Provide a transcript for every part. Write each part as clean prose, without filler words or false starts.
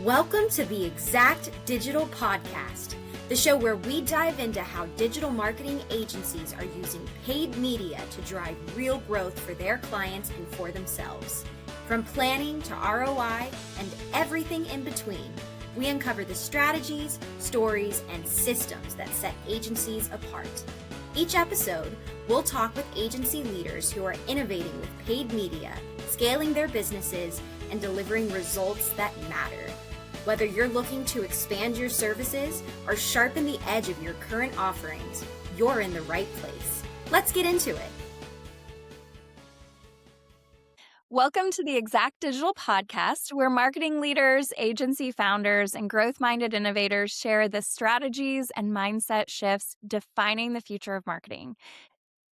Welcome to the Exact Digital Podcast, the show where we dive into how digital marketing agencies are using paid media to drive real growth for their clients and for themselves. From planning to ROI and everything in between, we uncover the strategies, stories, and systems that set agencies apart. Each episode, we'll talk with agency leaders who are innovating with paid media, scaling their businesses, and delivering results that matter. Whether you're looking to expand your services or sharpen the edge of your current offerings, you're in the right place. Let's get into it. Welcome to the Exact Digital Podcast, where marketing leaders, agency founders, and growth-minded innovators share the strategies and mindset shifts defining the future of marketing.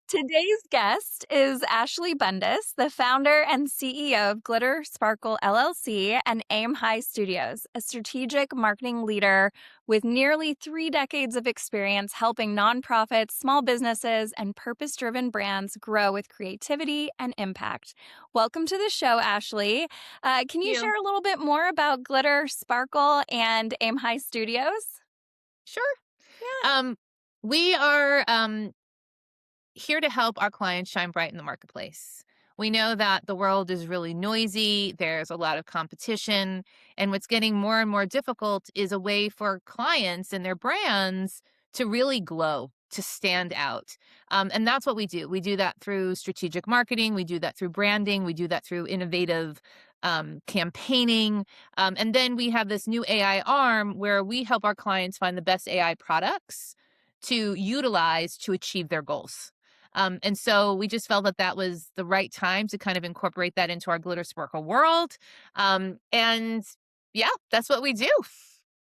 Today's guest is Ashley Bundis, the founder and CEO of Glitter Sparkle LLC and Aim High Studios, a strategic marketing leader with nearly 3 decades of experience helping nonprofits, small businesses, and purpose-driven brands grow with creativity and impact. Welcome to the show, Ashley. Can you share a little bit more about Glitter Sparkle and Aim High Studios? Sure. Yeah. We are here to help our clients shine bright in the marketplace. We know that the world is really noisy. There's a lot of competition. And what's getting more and more difficult is a way for clients and their brands to really glow, to stand out. And that's what we do. We do that through strategic marketing. We do that through branding. We do that through innovative campaigning. And then we have this new AI arm where we help our clients find the best AI products to utilize to achieve their goals. And so we just felt that that was the right time to kind of incorporate that into our Glitter Sparkle world. And yeah, that's what we do.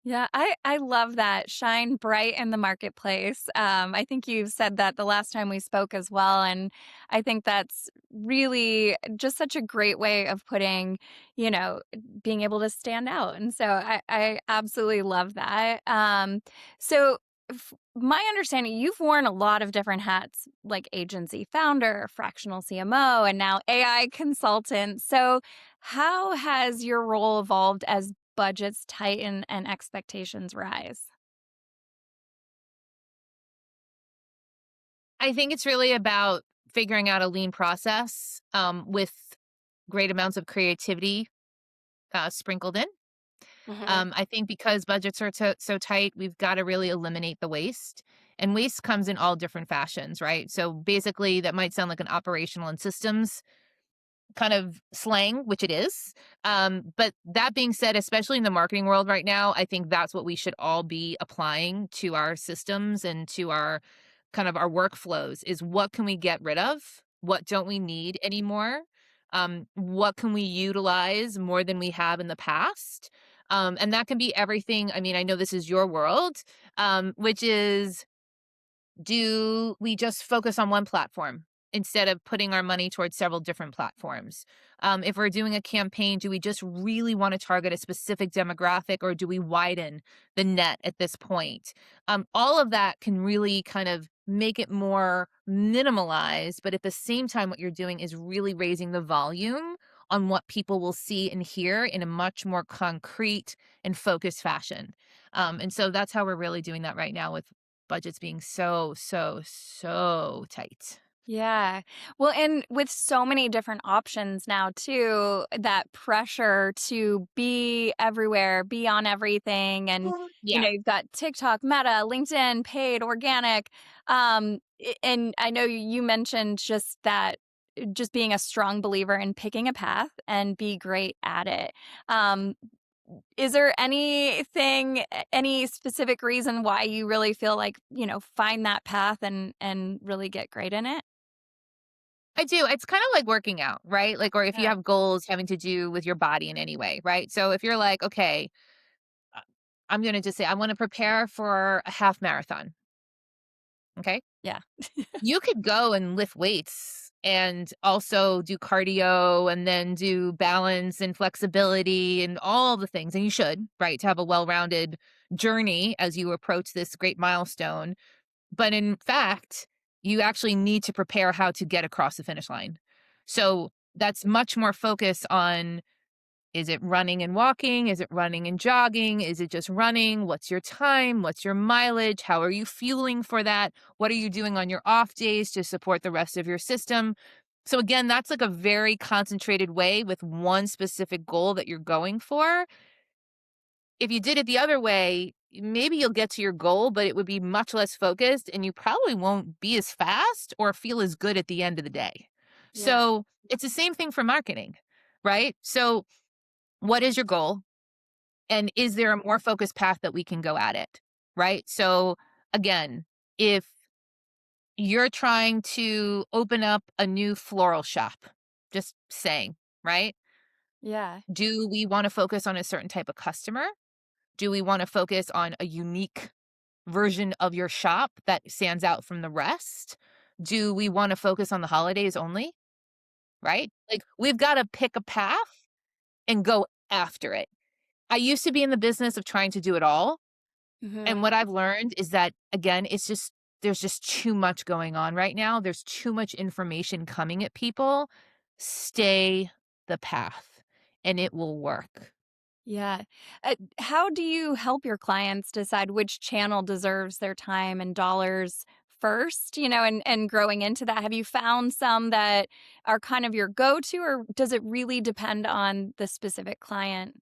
Yeah, I love that. Shine bright in the marketplace. I think you said that the last time we spoke as well. And I think that's really just such a great way of putting, being able to stand out. And so I absolutely love that. My understanding, you've worn a lot of different hats, like agency founder, fractional CMO, and now AI consultant. So how has your role evolved as budgets tighten and expectations rise? I think it's really about figuring out a lean process with great amounts of creativity sprinkled in. I think because budgets are so tight, we've got to really eliminate the waste. And waste comes in all different fashions, right? So basically, that might sound like an operational and systems kind of slang, which it is. But that being said, especially in the marketing world right now, I think that's what we should all be applying to our systems and to our kind of our workflows is what can we get rid of? What don't we need anymore? What can we utilize more than we have in the past? And that can be everything. I mean, I know this is your world, which is, do we just focus on one platform instead of putting our money towards several different platforms? If we're doing a campaign, do we just really want to target a specific demographic or do we widen the net at this point? All of that can really kind of make it more minimalized, but at the same time, what you're doing is really raising the volume on what people will see and hear in a much more concrete and focused fashion. And so that's how we're really doing that right now with budgets being so tight. Yeah. Well, and with so many different options now too, that pressure to be everywhere, be on everything. And, Yeah. you've got TikTok, Meta, LinkedIn, paid, organic. And I know you mentioned just that, just being a strong believer in picking a path and be great at it. Is there any specific reason why you really feel like, find that path and really get great in it? I do. It's kind of like working out, right? Like, or if you Yeah. have goals having to do with your body in any way, right? So if you're like, okay, uh, I'm going to just say, I want to prepare for a half marathon. Okay. Yeah. You could go and lift weights and also do cardio and then do balance and flexibility and all the things. And you should, right, to have a well-rounded journey as you approach this great milestone. But in fact, you actually need to prepare how to get across the finish line. So that's much more focus on Is it running and walking? Is it running and jogging? Is it just running? What's your time? What's your mileage? How are you fueling for that? What are you doing on your off days to support the rest of your system? So again, that's like a very concentrated way with one specific goal that you're going for. If you did it the other way, maybe you'll get to your goal, but it would be much less focused and you probably won't be as fast or feel as good at the end of the day. Yeah. So it's the same thing for marketing, right? So what is your goal? And is there a more focused path that we can go at it? Right. So again, if you're trying to open up a new floral shop, just saying, right? Yeah. Do we want to focus on a certain type of customer? Do we want to focus on a unique version of your shop that stands out from the rest? Do we want to focus on the holidays only? Right? Like we've got to pick a path and go after it. I used to be in the business of trying to do it all. And Mhm. what I've learned is that, again, there's just too much going on right now. There's too much information coming at people. Stay the path and it will work. Yeah. How do you help your clients decide which channel deserves their time and dollars first, and growing into that? Have you found some that are kind of your go-to, or does it really depend on the specific client?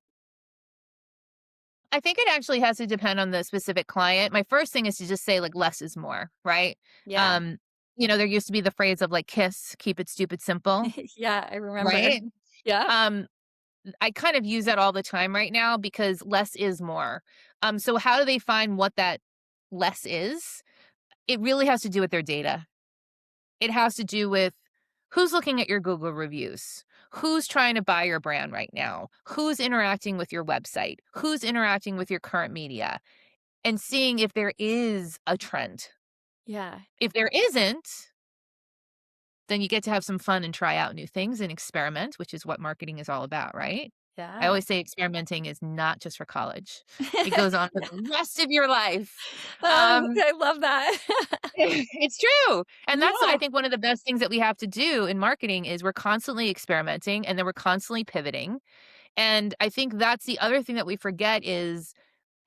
I think it actually has to depend on the specific client. My first thing is to just say like less is more, right? Yeah. Um, there used to be the phrase of like KISS, keep it stupid simple, Yeah, I remember. right? Yeah. Um, I kind of use that all the time right now because less is more. So how do they find what that less is? It really has to do with their data. It has to do with who's looking at your Google reviews, who's trying to buy your brand right now, who's interacting with your website, who's interacting with your current media, and seeing if there is a trend. Yeah. If there isn't, then you get to have some fun and try out new things and experiment, which is what marketing is all about, right? I Yeah. always say experimenting is not just for college. It goes on for the rest of your life. Oh, Um, I love that. it's true. And that's, I Yeah. think, one of the best things that we have to do in marketing is we're constantly experimenting and then we're constantly pivoting. And I think that's the other thing that we forget is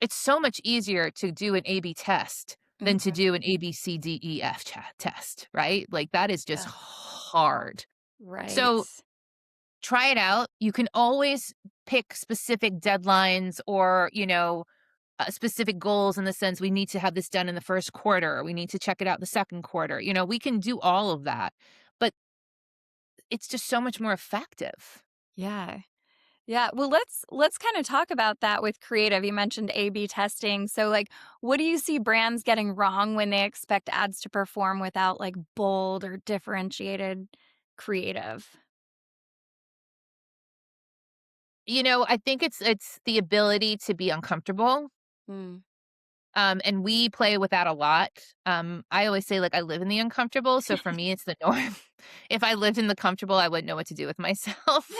it's so much easier to do an A/B test than to Mhm. do an ABCDEF test, right? Like that is just Yeah. hard. Right. So try it out. You can always pick specific deadlines or, specific goals in the sense we need to have this done in the first quarter. Or we need to check it out the second quarter. We can do all of that, but it's just so much more effective. Yeah. Yeah, well, let's kind of talk about that with creative. You mentioned A/B testing. So, like, what do you see brands getting wrong when they expect ads to perform without like bold or differentiated creative? I think it's the ability to be uncomfortable. Mm. And we play with that a lot. I always say like I live in the uncomfortable, so for me it's the norm. If I lived in the comfortable, I wouldn't know what to do with myself.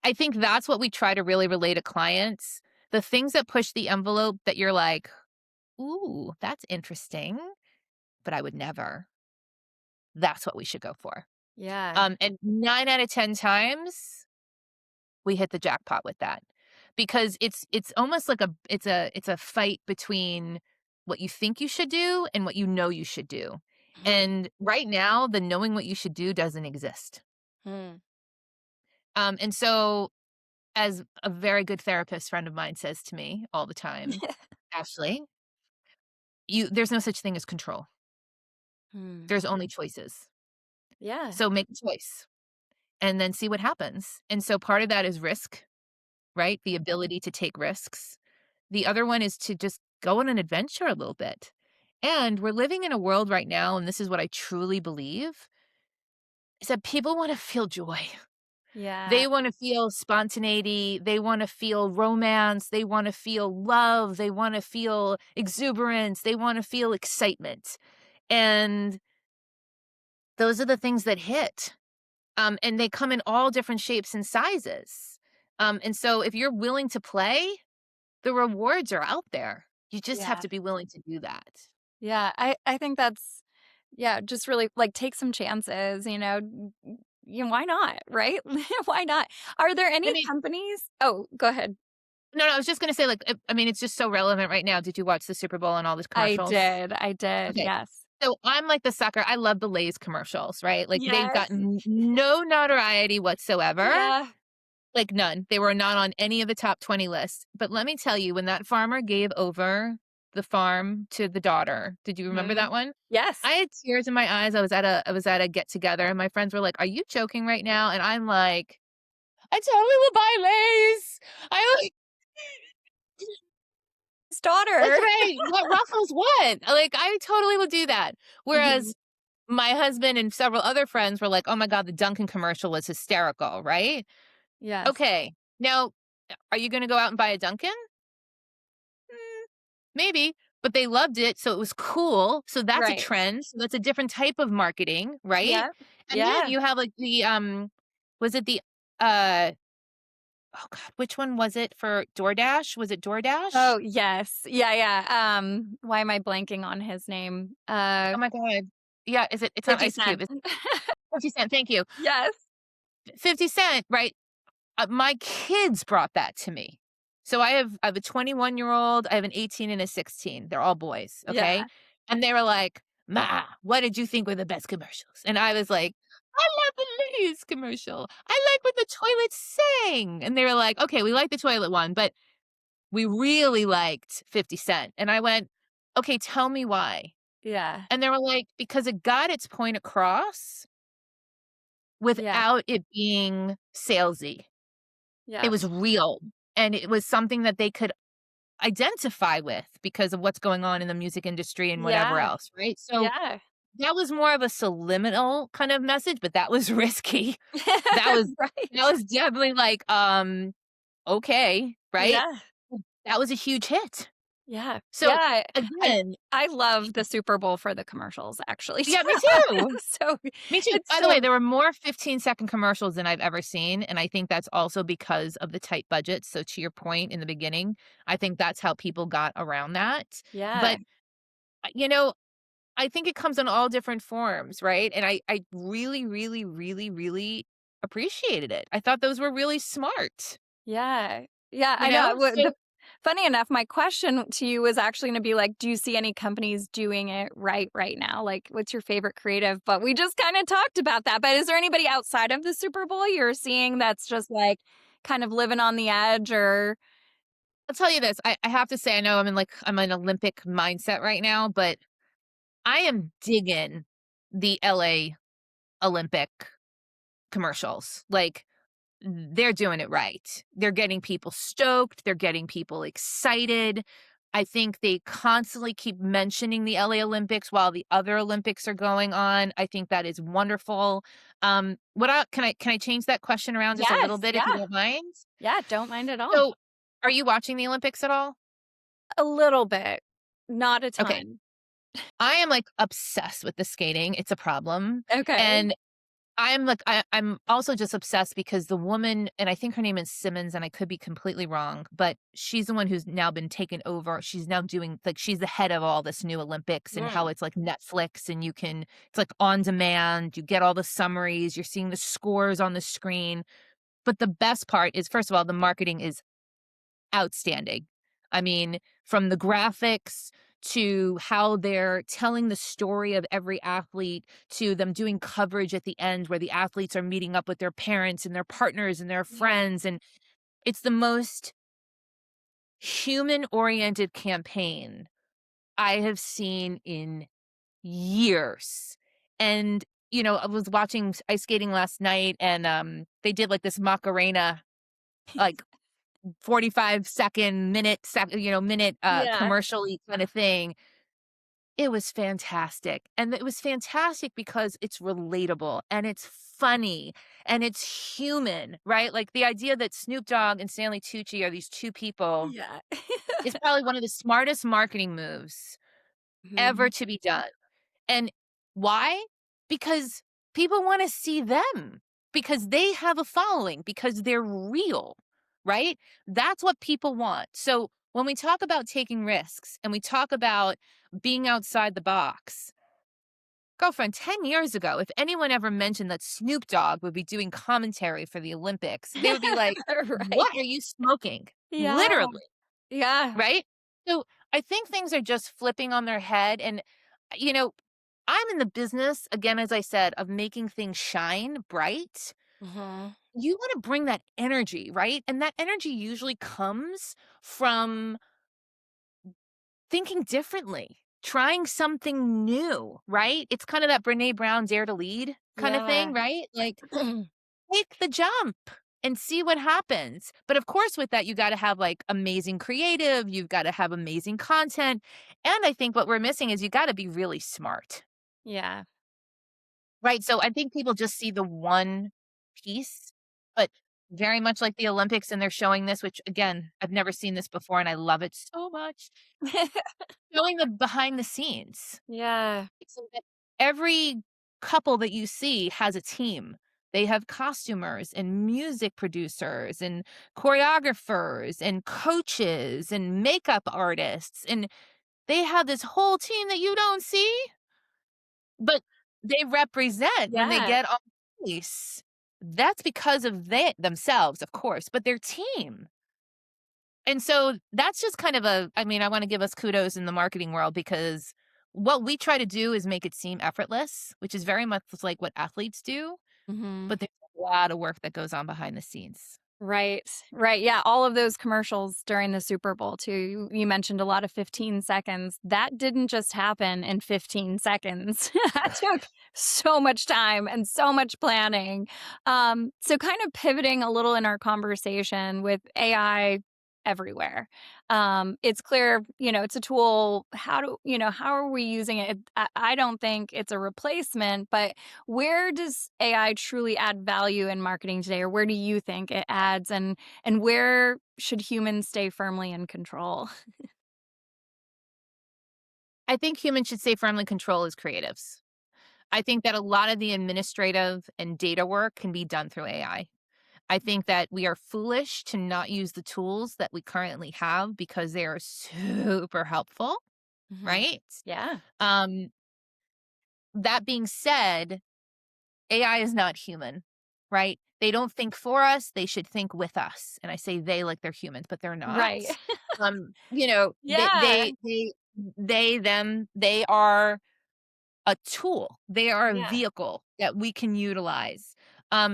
I think that's what we try to really relay to clients. The things that push the envelope that you're like, ooh, that's interesting, but I would never. That's what we should go for. Yeah. And 9 out of 10 times we hit the jackpot with that. Because it's almost like it's a fight between what you think you should do and what you know you should do. Mhm. And right now, the knowing what you should do doesn't exist. Mm. And so as a very good therapist friend of mine says to me all the time, Ashley, there's no such thing as control. Mm. There's only choices. Yeah. So make a choice and then see what happens. And so part of that is risk, right? The ability to take risks. The other one is to just go on an adventure a little bit. And we're living in a world right now, and this is what I truly believe, is that people want to feel joy. Yeah. They want to feel spontaneity. They want to feel romance. They want to feel love. They want to feel exuberance. They want to feel excitement. And those are the things that hit. And they come in all different shapes and sizes. And so if you're willing to play, the rewards are out there. You just have Yeah. to be willing to do that. Yeah. I think that's, yeah, just really like take some chances, why not? Right? Why not? Are there I any mean, companies? Oh, go ahead. no, I was just gonna say, like, I mean, it's just so relevant right now. Did you watch the Super Bowl and all these I commercials? did. I did. Okay. Yes. So I'm like the sucker. I love the Lay's commercials, right? Like they've Yes. gotten no notoriety whatsoever. Yeah. Like none. They were not on any of the top 20 lists. But let me tell you, when that farmer gave over the farm to the daughter, did you remember that Mhm. one? Yes. I had tears in my eyes. I was at a get together and my friends were like, "Are you joking right now?" And I'm like, "I totally will buy Lay's. I like His What daughter. can I what ruffles what?" Like, I totally would do that. Mhm. Whereas my husband and several other friends were like, "Oh my god, the Dunkin' commercial was hysterical," right? Yes. Okay. Now, are you gonna go out and buy a Dunkin'? Mm, maybe, but they loved it, so it was cool. So that's a Right. trend. So that's a different type of marketing, right? Yeah. And then Yeah. you have like was it the uh oh god, which one was it for DoorDash? Was it DoorDash? Oh, yes. Yeah, yeah. Why am I blanking on his name? Oh my god. Yeah, it's not 50 Ice Cube. Cent. It's 50 Cent. Thank you. Yes. 50 Cent, right? My kids brought that to me. So I have a 21-year-old, I have an 18 and a 16. They're all boys, okay? Yeah. And they were like, "Ma, what did you think were the best commercials?" And I was like, "I love the Lay's commercial. I like when the toilets sing." And they were like, "Okay, we like the toilet one, but we really liked 50 Cent." And I went, "Okay, tell me why." Yeah. And they were like, "Because it got its point across Yeah. without it being salesy." It Yeah. was real, and it was something that they could identify with because of what's going on in the music industry and whatever Yeah. else, right? So, Yeah. that was more of a subliminal kind of message, but that was risky. That was Right. that was definitely like, okay, right? Yeah. That was a huge hit. Yeah. So, Yeah. I again I love the Super Bowl for the commercials actually too. yeah, me too. So Me too. it's By the way, so there were more 15-second commercials than I've ever seen, and I think that's also because of the tight budget. So to your point in the beginning, I think that's how people got around that. yeah. But, you know, I think it comes in all different forms, right? And I really, really, really, really appreciated it. I thought those were really smart, Yeah. Yeah, you I know. know? So Funny enough, my question to you was actually gonna be like, do you see any companies doing it right now? Like, what's your favorite creative? But we just kinda talked about that. But is there anybody outside of the Super Bowl you're seeing that's just, like, kind of living on the edge or I'll tell you this, I have to say, I know I'm in Olympic mindset right now, but I am digging the LA Olympic commercials. Like, they're doing it right. They're getting people stoked, they're getting people excited. I think they constantly keep mentioning the LA Olympics while the other Olympics are going on. I think that is wonderful. What can I change that question around just a little Yes, bit if you yeah. don't mind? Yeah, don't mind at all. So, are you watching the Olympics at all? A little bit, not a Okay. ton. I am, like, obsessed with the skating, it's a problem, Okay. and I'm also just obsessed because the woman, and I think her name is Simmons, and I could be completely wrong, but she's the one who's now been taken over. She's now doing like she's the head of all this new Olympics and how Mm. it's like Netflix and it's like on demand. You get all the summaries, you're seeing the scores on the screen. But the best part is, first of all, the marketing is outstanding. I mean, from the graphics to how they're telling the story of every athlete to them doing coverage at the end where the athletes are meeting up with their parents and their partners and their Yeah. friends. And it's the most human oriented campaign I have seen in years. And, I was watching ice skating last night and they did like this Macarena like 45-second, minute, Yeah. commercial-y kinda thing. It was fantastic, and it was fantastic because it's relatable, and it's funny, and it's human, right? Like, the idea that Snoop Dogg and Stanley Tucci are these 2 people Yeah. is probably one of the smartest marketing moves ever Mhm. to be done. And why? Because people wanna see them, because they have a following, because they're real, right? That's what people want. So when we talk about taking risks and we talk about being outside the box, Girlfriend, 10 years ago, if anyone ever mentioned that Snoop Dogg would be doing commentary for the Olympics, they would be like, Right. "What are you smoking?" Yeah. Literally, Yeah. right? So I think things are just flipping on their head. And, you know, I'm in the business, again, as I said, of making things shine bright. Mhm. You want to bring that energy, right? And that energy usually comes from thinking differently, trying something new, right? It's kind of that Brene Brown Dare to Lead kind of Yeah. thing, right? Like, take the jump and see what happens. But of course, with that, you got to have like amazing creative, you've got to have amazing content. And I think what we're missing is you got to be really smart, Yeah. right? So I think people just see the one piece, but very much like the Olympics, and they're showing this, which again, I've never seen this before and I love it so much. Showing the behind the scenes. Yeah. So that every couple that you see has a team. They have costumers and music producers and choreographers and coaches and makeup artists. And they have this whole team that you don't see, but they represent when they Yeah. get on piece. That's because of they themselves, of course, but their team. And so that's just kind of I mean, I want to give us kudos in the marketing world because what we try to do is make it seem effortless, which is very much like what athletes do, Mhm. but there's a lot of work that goes on behind the scenes. Right, right. Yeah, all of those commercials during the Super Bowl too. You mentioned a lot of 15 seconds. That didn't just happen in 15 seconds. That took so much time and so much planning. So kind of pivoting a little in our conversation with AI everywhere. It's clear, it's a tool. How are we using it? I don't think it's a replacement, but where does AI truly add value in marketing today, or where do you think it adds, and where should humans stay firmly in control? I think humans should stay firmly control as creatives. I think that a lot of the administrative and data work can be done through AI. I think that we are foolish to not use the tools that we currently have because they are super helpful, Mhm. right? Yeah. Um, that being said, AI is not human, right? They don't think for us, they should think with us. And I say they like they're humans, but they're not. Right. You know, Yeah. them, they are a tool. They are a Yeah. vehicle that we can utilize.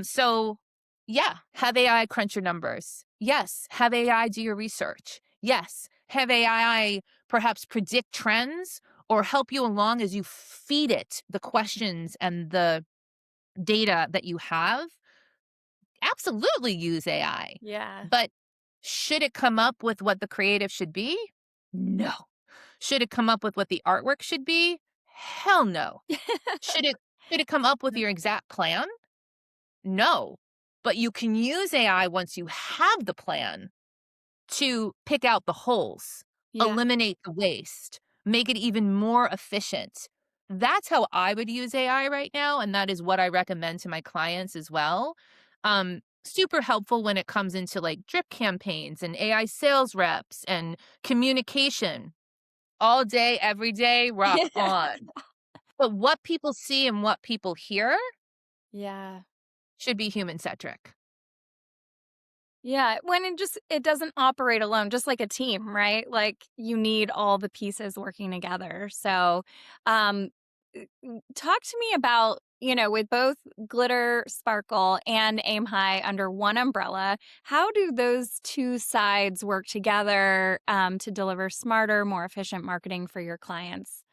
So yeah, have AI crunch your numbers. Yes, have AI do your research. Yes, have AI perhaps predict trends or help you along as you feed it the questions and the data that you have. Absolutely use AI. Yeah. But should it come up with what the creative should be? No. Should it come up with what the artwork should be? Hell no. Should it should it come up with your exact plan? No. But you can use AI once you have the plan to pick out the holes, Yeah. eliminate the waste, make it even more efficient. That's how I would use AI right now, and that is what I recommend to my clients as well. Super helpful when it comes into like drip campaigns and AI sales reps and communication. All day, every day, rock on. But what people see and what people hear Yeah. should be human centric. Yeah, when it doesn't operate alone, just like a team, right? Like, you need all the pieces working together. So, um, talk to me about, with both Glitter Sparkle and Aim High under one umbrella, how do those two sides work together, to deliver smarter, more efficient marketing for your clients?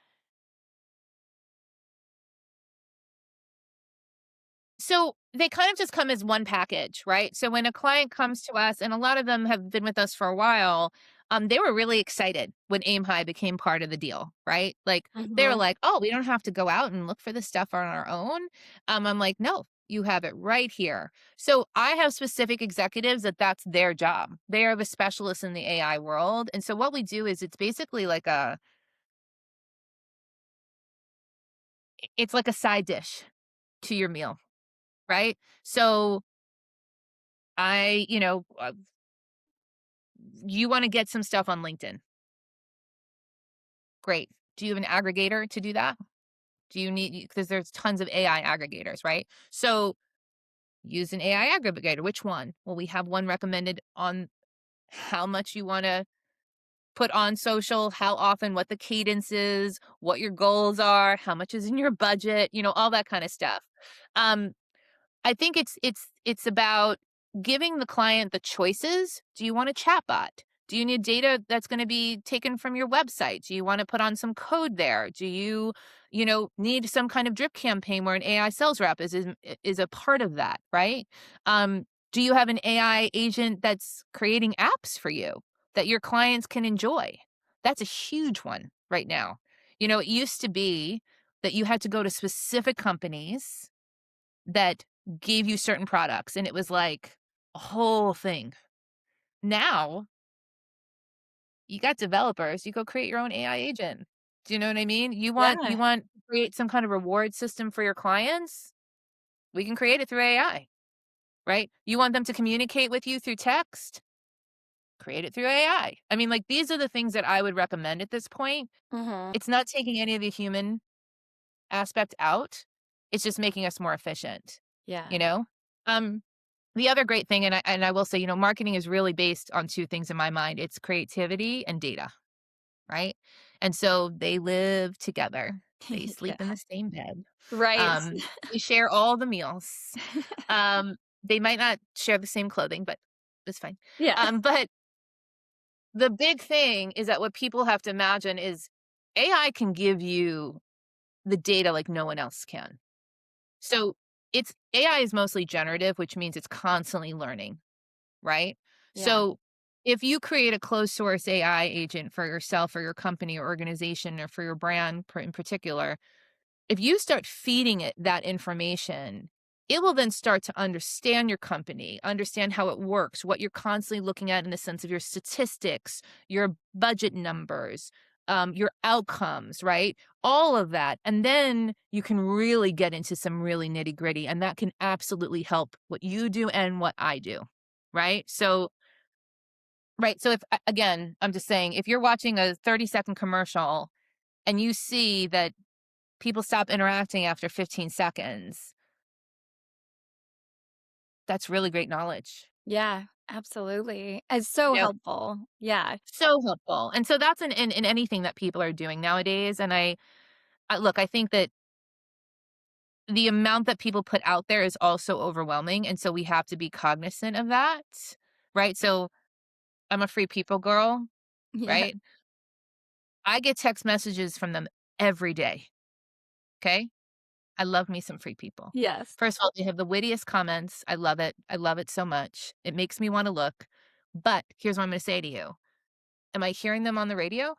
So they kind of just come as one package, right? So when a client comes to us, and a lot of them have been with us for a while, they were really excited when Aim High became part of the deal, right? Like they were Mhm. like, "Oh, we don't have to go out and look for this stuff on our own." I'm like, "No, you have it right here." So I have specific executives that's their job. They are the specialists in the AI world, and so what we do is it's like a side dish to your meal, right? So you want to get some stuff on LinkedIn. Great. Do you have an aggregator to do that? Do you need, because there's tons of AI aggregators, right? So use an AI aggregator. Which one? Well, we have one recommended on how much you want to put on social, how often, what the cadence is, what your goals are, how much is in your budget, all that kind of stuff. Um, I think it's about giving the client the choices. Do you want a chatbot? Do you need data that's going to be taken from your website? Do you want to put on some code there? Do need some kind of drip campaign where an AI sales rep is a part of that, right? Do you have an AI agent that's creating apps for you that your clients can enjoy? That's a huge one right now. It used to be that you had to go to specific companies that gave you certain products, and it was like a whole thing. Now, you got developers, you go create your own AI agent. Do you know what I mean? You Yeah. want to create some kind of reward system for your clients? We can create it through AI, right? You want them to communicate with you through text? Create it through AI. I mean, like, these are the things that I would recommend at this point. Mhm. It's not taking any of the human aspect out. It's just making us more efficient, Yeah. you know? Um, the other great thing, and I will say, marketing is really based on two things in my mind. It's creativity and data, right? And so they live together. They Yeah. sleep in the same bed. Right. They share all the meals. They might not share the same clothing, but it's fine. Yeah. But the big thing is that what people have to imagine is AI can give you the data like no one else can. So it's AI is mostly generative, which means it's constantly learning, right? Yeah. So if you create a closed source AI agent for yourself or your company or organization or for your brand in particular, if you start feeding it that information, it will then start to understand your company, understand how it works, what you're constantly looking at in the sense of your statistics, your budget numbers, your outcomes, right? All of that. And then you can really get into some really nitty gritty, and that can absolutely help what you do and what I do, right? So, right. So, if again, I'm just saying, if you're watching a 30-second commercial and you see that people stop interacting after 15 seconds. That's really great knowledge. Yeah, absolutely. It's so Yep. helpful. Yeah. So helpful. And so that's in anything that people are doing nowadays. And I look, I think that the amount that people put out there is also overwhelming. And so we have to be cognizant of that. Right. So I'm a free people girl, Yeah. right? I get text messages from them every day. Okay. I love me some free people. Yes. First of all, they have the wittiest comments. I love it. I love it so much. It makes me want to look. But here's what I'm going to say to you. Am I hearing them on the radio?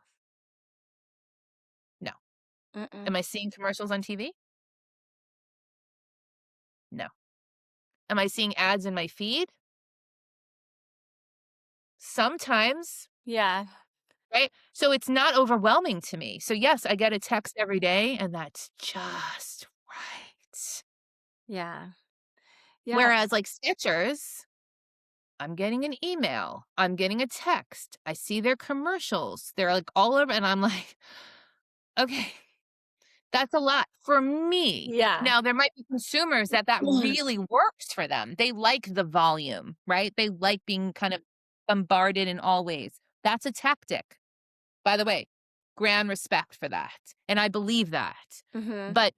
No. Mm-mm. Am I seeing commercials on TV? No. Am I seeing ads in my feed? Sometimes, Yeah. right? So it's not overwhelming to me. So yes, I get a text every day and that's just right. Yeah. Yeah. Whereas like Skechers, I'm getting an email, I'm getting a text, I see their commercials. They're like all over and I'm like, okay, that's a lot for me. Yeah. Now, there might be consumers that really works for them. They like the volume, right? They like being kind of bombarded in all ways. That's a tactic. By the way, grand respect for that. And I believe that. Mhm. But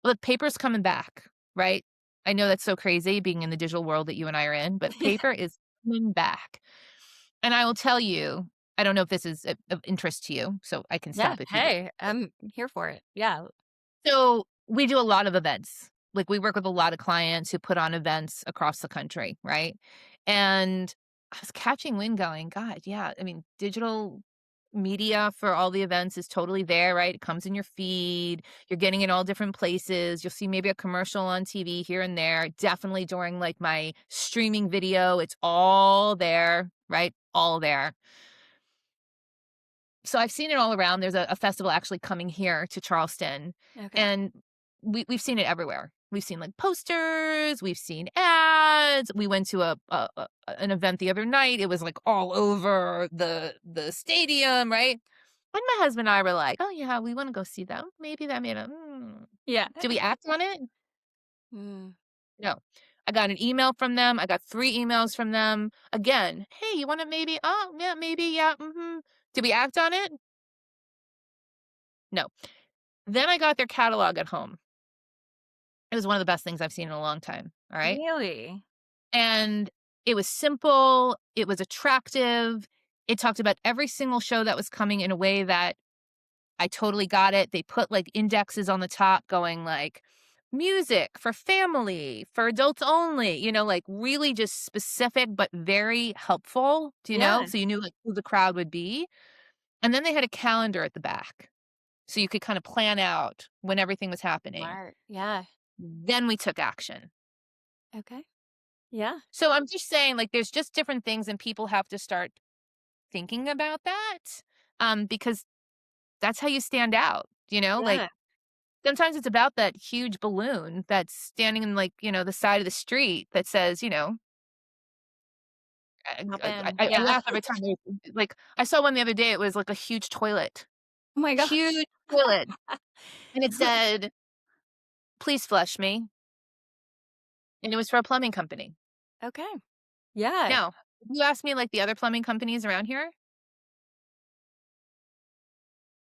look, paper's coming back, right? I know that's so crazy being in the digital world that you and I are in, but Yeah. paper is coming back. And I will tell you, I don't know if this is of interest to you, so I can Yeah. stop if you don't. Hey, I'm here for it. Yeah. So we do a lot of events. Like we work with a lot of clients who put on events across the country, right? And I was catching wind going, God, yeah. I mean, digital media for all the events is totally there, right? It comes in your feed. You're getting it all different places. You'll see maybe a commercial on TV here and there. Definitely during like my streaming video, it's all there, right? All there. So I've seen it all around. There's a festival actually coming here to Charleston, Okay. and we've seen it everywhere. We've seen like posters, we've seen ads. We went to an event the other night. It was like all over the stadium, right? And my husband and I were like, "Oh, yeah, we wanna go see them. Maybe that made a Yeah. Did we act on it? Mm. No. I got an email from them. I got 3 emails from them. Again, "Hey, you wanna maybe oh, yeah, maybe, yeah, mhm." Did we act on it? No. Then I got their catalog at home. It was one of the best things I've seen in a long time, all right? Really? And it was simple, it was attractive, it talked about every single show that was coming in a way that I totally got it. They put, like, indexes on the top going, like, music for family, for adults only, like, really just specific, but very helpful, do you know? Yeah. So you knew, like, who the crowd would be. And then they had a calendar at the back, so you could kinda plan out when everything was happening. Smart. Yeah. Then we took action. Okay. Yeah. So I'm just saying, like, there's just different things, and people have to start thinking about that, because that's how you stand out, like, Yeah. sometimes it's about that huge balloon that's standing in, like, the side of the street that says, I Hop I in. I I Yeah. laugh every time there's like, I saw one the other day, it was like a huge toilet. Oh my gosh. Huge toilet, and it said, "Please flush me," and it was for a plumbing company. Okay. Yeah. Now, if you ask me, like, the other plumbing companies around here,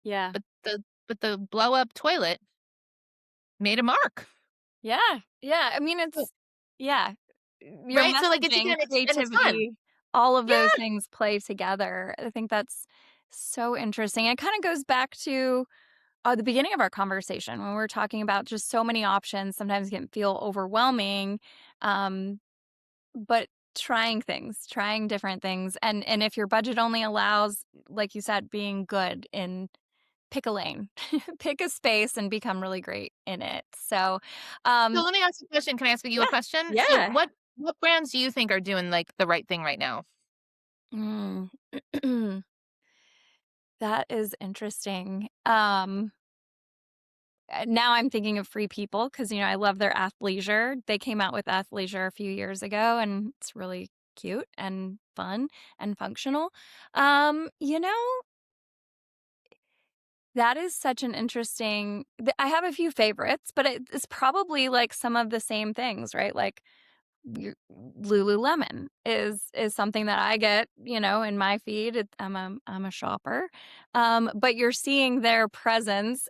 Yeah. but the blow up toilet made a mark. Yeah. Yeah. I mean, So it's yeah. Your right? So, like, it's messaging, again, it's fun. creativity, all of Yeah. those things play together. I think that's so interesting. It kind of goes back to the beginning of our conversation when we were talking about just so many options. Sometimes it can feel overwhelming, um, but trying different things, and if your budget only allows, like you said, being good in pick a lane, pick a space, and become really great in it. So, So um, let me ask you a question. Can I ask you a yeah, question? So yeah. what brands do you think are doing, like, the right thing right now? Mm. That is interesting. Now I'm thinking of Free People because I love their athleisure. They came out with athleisure a few years ago, and it's really cute and fun and functional. Um, you know, that is such an interesting I have a few favorites, but it's probably, like, some of the same things, right? Like, your Lululemon is something that I get, in my feed. I'm a shopper. But you're seeing their presence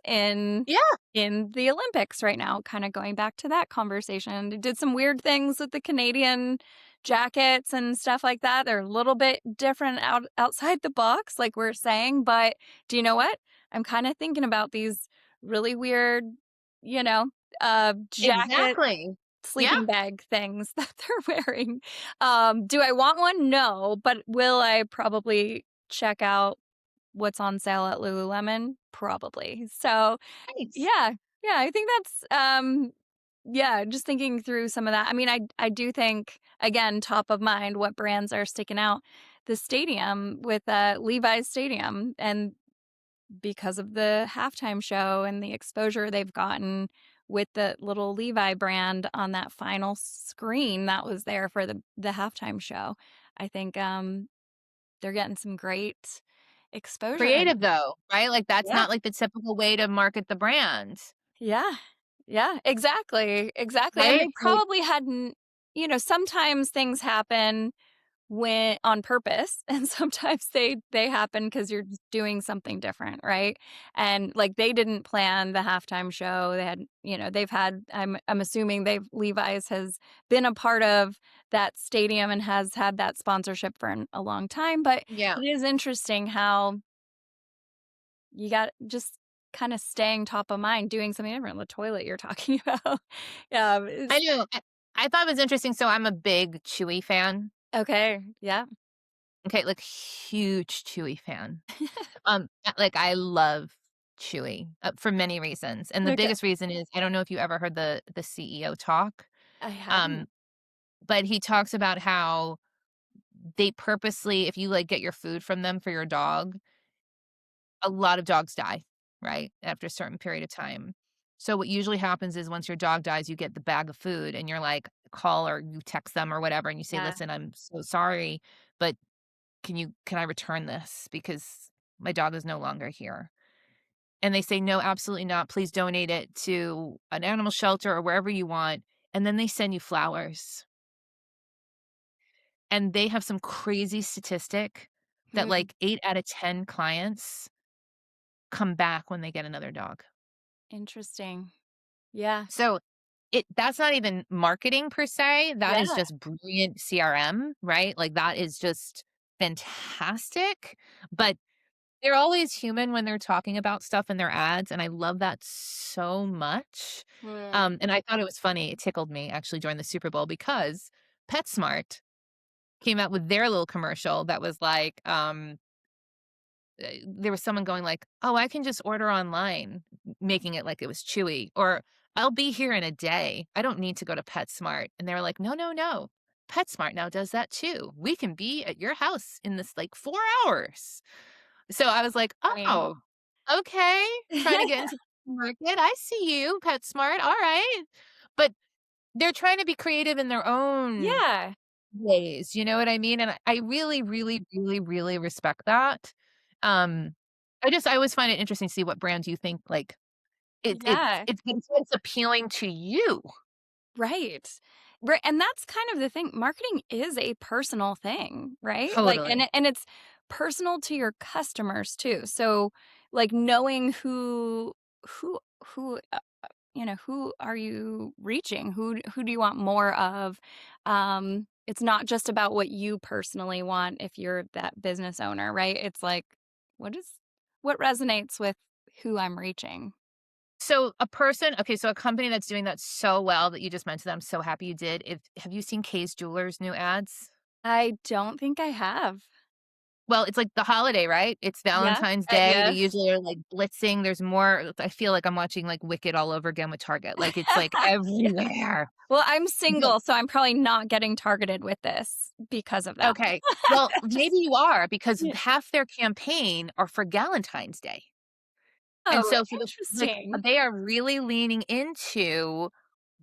Yeah. in the Olympics right now, kind of going back to that conversation. They did some weird things with the Canadian jackets and stuff like that. They're a little bit different outside the box, like we're saying. But do you know what? I'm kind of thinking about these really weird, you know, jacket Exactly. Yeah. sleeping bag things that they're wearing. Do I want one? No, but will I probably check out what's on sale at Lululemon? Probably. So, Right. yeah. Yeah, I think that's yeah, just thinking through some of that. I mean, I do think again, top of mind what brands are sticking out. The stadium with Levi's Stadium, and because of the halftime show and the exposure they've gotten with the little Levi brand on that final screen that was there for the halftime show. I think they're getting some great exposure. Creative though, right? Like, that's Yeah. not, like, the typical way to market the brand, Yeah. Yeah, exactly. Exactly. And right? they Like, probably hadn't, sometimes things happen when on purpose and sometimes they happen because you're just doing something different, right? And like they didn't plan the halftime show. They had, they've had I'm assuming they've Levi's has been a part of that stadium and has had that sponsorship for a long time. But yeah. it is interesting how you got just kind of staying top of mind, doing something different. The toilet you're talking about. Yeah. I know. I thought it was interesting, so I'm a big Chewy fan. Okay. Yeah. Okay, like, huge Chewy fan. Like, I love Chewy, for many reasons, and the Okay. biggest reason is I don't know if you ever heard the CEO talk, I um, haven't. but he talks about how they purposely if you, like, get your food from them for your dog, a lot of dogs die, right, after a certain period of time. So what usually happens is once your dog dies, you get the bag of food and you're like, call or you text them or whatever, and you say, Yeah. "Listen, I'm so sorry, but can I return this? Because my dog is no longer here. And they say, no, absolutely not. Please donate it to an animal shelter or wherever you want. And then they send you flowers. And they have some crazy statistic that Hmm. like 8 out of 10 clients come back when they get another dog. Interesting. Yeah. So that's not even marketing per se. That is Yeah. just brilliant CRM, right? Like that is just fantastic. But they're always human when they're talking about stuff in their ads, and I love that so much. Mm. And I thought it was funny. It tickled me actually during the Super Bowl because PetSmart came out with their little commercial that was like, there was someone going like, "Oh, I can just order online," making it like it was Chewy, or "I'll be here in a day. I don't need to go to PetSmart." And they were like, "No, no, no. PetSmart now does that too. We can be at your house in this like 4 hours." So I was like, Funny. "Oh, okay. Trying to get into the market. I see you, PetSmart. All right." But they're trying to be creative in their own Yeah. ways, you know what I mean? And I really, really, really, really respect that. Um, I always find it interesting to see what brands you think, like, Yeah. it's what's appealing to you. Right. Right, and that's kind of the thing. Marketing is a personal thing, right? Like, Totally. and it's personal to your customers too. So, like, knowing who who who are you reaching? Who do you want more of? It's not just about what you personally want if you're that business owner, right? It's like, what is what resonates with who I'm reaching? So so a company that's doing that so well that you just mentioned, I'm so happy you did. If Have you seen Kay's Jewelers' new ads? I don't think I have. Well, it's like the holiday, right? It's Yeah. Valentine's Day. They Yes. usually are, like, blitzing. There's more I feel like I'm watching, like, Wicked all over again with Target. Like, it's, like, Yeah. everywhere. Well, I'm So single, so I'm probably not getting targeted with this because of that. okay. Well, maybe Just you are because yeah. half their campaign are for Galentine's Day. And Oh, so for interesting. they are really leaning into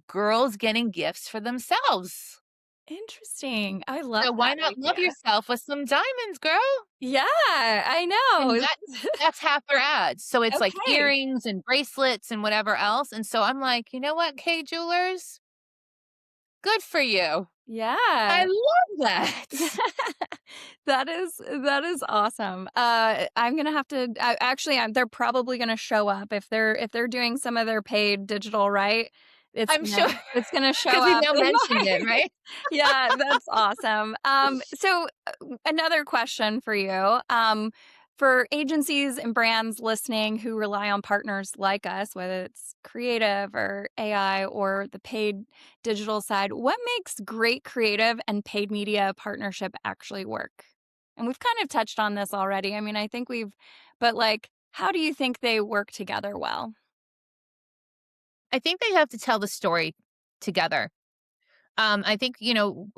girls getting gifts for themselves. Interesting. I love So why that not love idea. yourself with some diamonds, girl? Yeah, I And know. that's half their ads. So it's like Okay. earrings and bracelets and whatever else. And so I'm like, "You know what, Kay Jewelers? Good for you. I Yeah. love that." That is awesome. I'm gonna have to. Actually, they're probably gonna show up if they're doing some of their paid digital, right? I'm sure It's gonna show because we've up now in mentioned my it, right? yeah, that's awesome. So another question for you. For agencies and brands listening who rely on partners like us, whether it's creative or AI or the paid digital side, what makes great creative and paid media partnership actually work? And we've kind of touched on this already. I mean, I think but like, how do you think they work together well? I think they have to tell the story together. I think,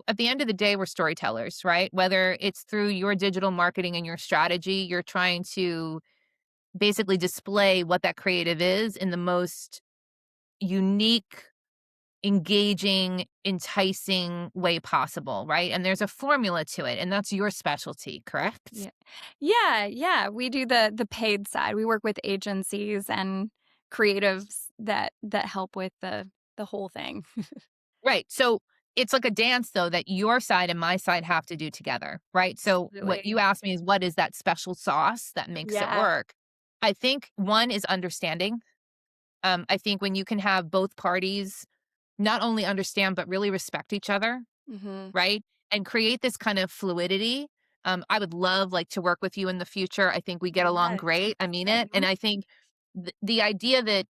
at the end of the day, we're storytellers, right? Whether it's through your digital marketing and your strategy, you're trying to basically display what that creative is in the most unique, engaging, enticing way possible, right? And there's a formula to it, and that's your specialty, correct? Yeah. Yeah. We do the paid side. We work with agencies and creatives that help with the whole thing. Right. So it's like a dance, though, that your side and my side have to do together, right? So what you Absolutely. asked me is what is that special sauce that makes it Yeah. work? I think one is understanding. I think when you can have both parties not only understand, but really respect each other, Mhm. right? And create this kind of fluidity. I would love like to work with you in the future. I think we get along Yeah. great. I mean it. And Same. I think the idea that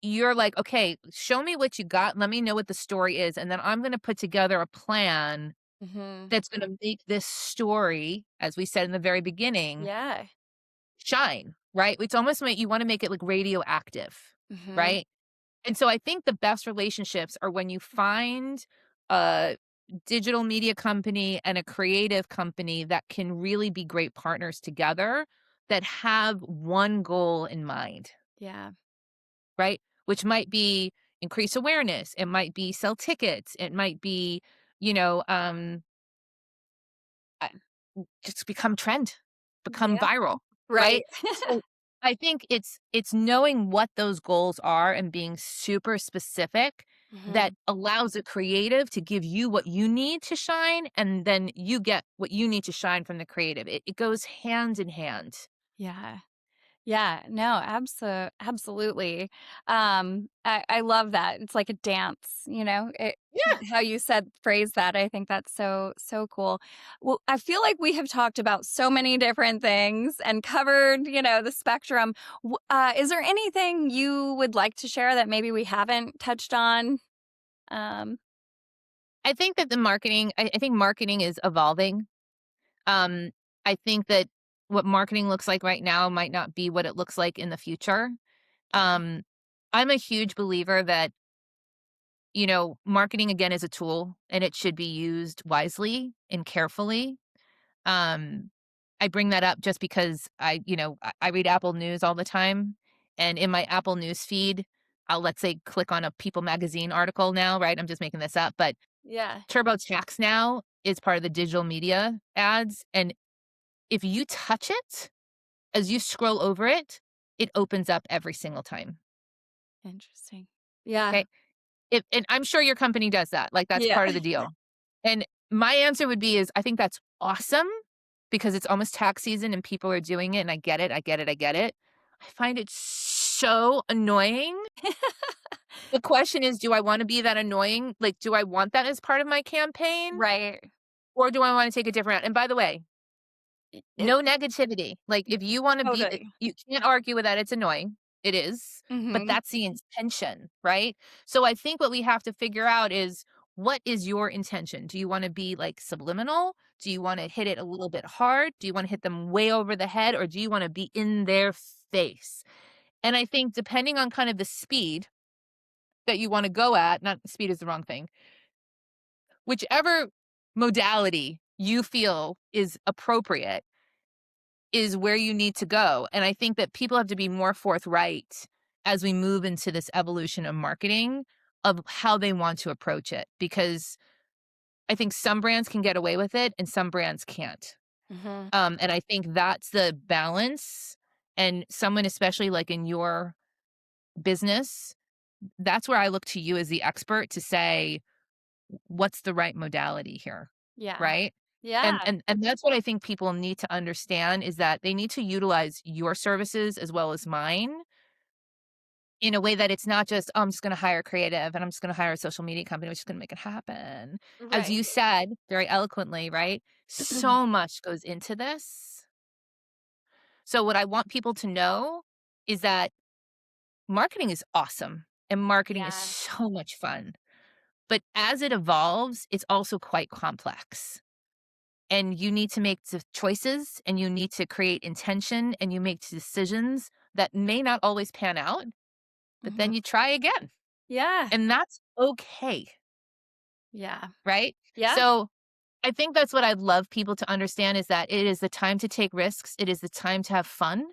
you're like, okay, show me what you got. Let me know what the story is. And then I'm going to put together a plan Mhm. that's going to make this story, as we said in the very beginning, Yeah. shine, right? It's almost like you want to make it like radioactive, Mhm. right? And so I think the best relationships are when you find a digital media company and a creative company that can really be great partners together that have one goal in mind, Yeah. right? Which might be increase awareness, it might be sell tickets, it might be, you know, uh, just become trend, become Yeah. viral, Right. right? So I think it's knowing what those goals are and being super specific that Mhm. allows a creative to give you what you need to shine, and then you get what you need to shine from the creative. It goes hand in hand. Yeah. Yeah, no, absolutely. I love that. It's like a dance, Yeah. how you said phrase that. I think that's so cool. Well, I feel like we have talked about so many different things and covered, the spectrum. Is there anything you would like to share that maybe we haven't touched on? Um, I think that I think marketing is evolving. Um, I think that what marketing looks like right now might not be what it looks like in the future. yeah, Um, I'm a huge believer that, marketing again is a tool and it should be used wisely and carefully. Um, I bring that up just because I read Apple News all the time, and in my Apple News feed, I'll, let's say, click on a People Magazine article now, right? I'm just making this up, but yeah, TurboTax now is part of the digital media ads, and if you touch it, as you scroll over it, it opens up every single time, interesting. Yeah, okay? And I'm sure your company does that, like, that's yeah, part of the deal. And my answer would be is, I think that's awesome because it's almost tax season and people are doing it, and I get it, I get it, I get it. I find it so annoying. The question is, do I wanna be that annoying? Like, do I want that as part of my campaign, right. or do I wanna take a different route? And by the way, It, no negativity. Like, if you wanna be totally. you can't argue with that, it's annoying. It is, but Hmm. that's the intention, right? So I think what we have to figure out is, what is your intention? Do you wanna be, like, subliminal? Do you wanna hit it a little bit hard? Do you wanna hit them way over the head, or do you wanna be in their face? And I think depending on kind of the speed that you wanna go at, not speed is the wrong thing, whichever modality you feel is appropriate is where you need to go. And I think that people have to be more forthright as we move into this evolution of marketing of how they want to approach it. Because I think some brands can get away with it and some brands can't. Mhm. And I think that's the balance. And someone, especially like in your business, that's where I look to you as the expert to say, what's the right modality here, Yeah. right? And Yeah. and and that's what I think people need to understand is that they need to utilize your services as well as mine in a way that it's not just, "Oh, I'm just gonna hire creative and I'm just gonna hire a social media company, which is gonna make it happen." As Right. you said very eloquently, right? So much goes into this. So what I want people to know is that marketing is awesome and marketing is Yeah. so much fun. But as it evolves, it's also quite complex. And you need to make the choices and you need to create intention and you make decisions that may not always pan out, but Mhm. then you try again. Yeah. And that's okay, Yeah. right? Yeah. So I think that's what I'd love people to understand is that it is the time to take risks. It is the time to have fun.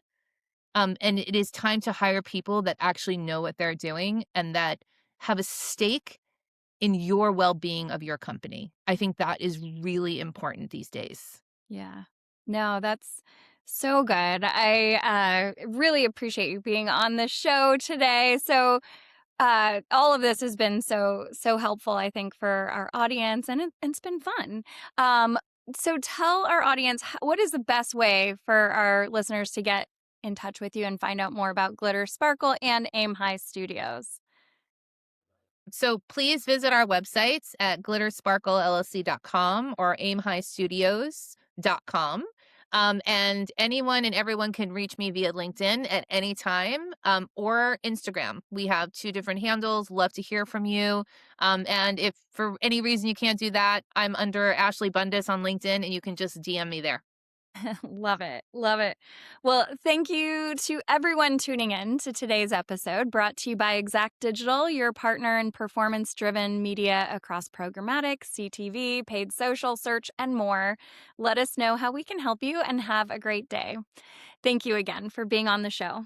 And it is time to hire people that actually know what they're doing and that have a stake in your well-being of your company. I think that is really important these days. Yeah. No, that's so good. I really appreciate you being on the show today. So, all of this has been so helpful, I think, for our audience, and it's been fun. Um, so, tell our audience what is the best way for our listeners to get in touch with you and find out more about Glitter Sparkle and Aim High Studios. So please visit our websites at glittersparklellc.com or aimhighstudios.com. And anyone and everyone can reach me via LinkedIn at any time or Instagram. We have two different handles. Love to hear from you. And if for any reason you can't do that, I'm under Ashley Bundis on LinkedIn and you can just DM me there. Love it. Love it. Well, thank you to everyone tuning in to today's episode brought to you by Exact Digital, your partner in performance driven media across programmatic, CTV, paid social, search, and more. Let us know how we can help you and have a great day. Thank you again for being on the show.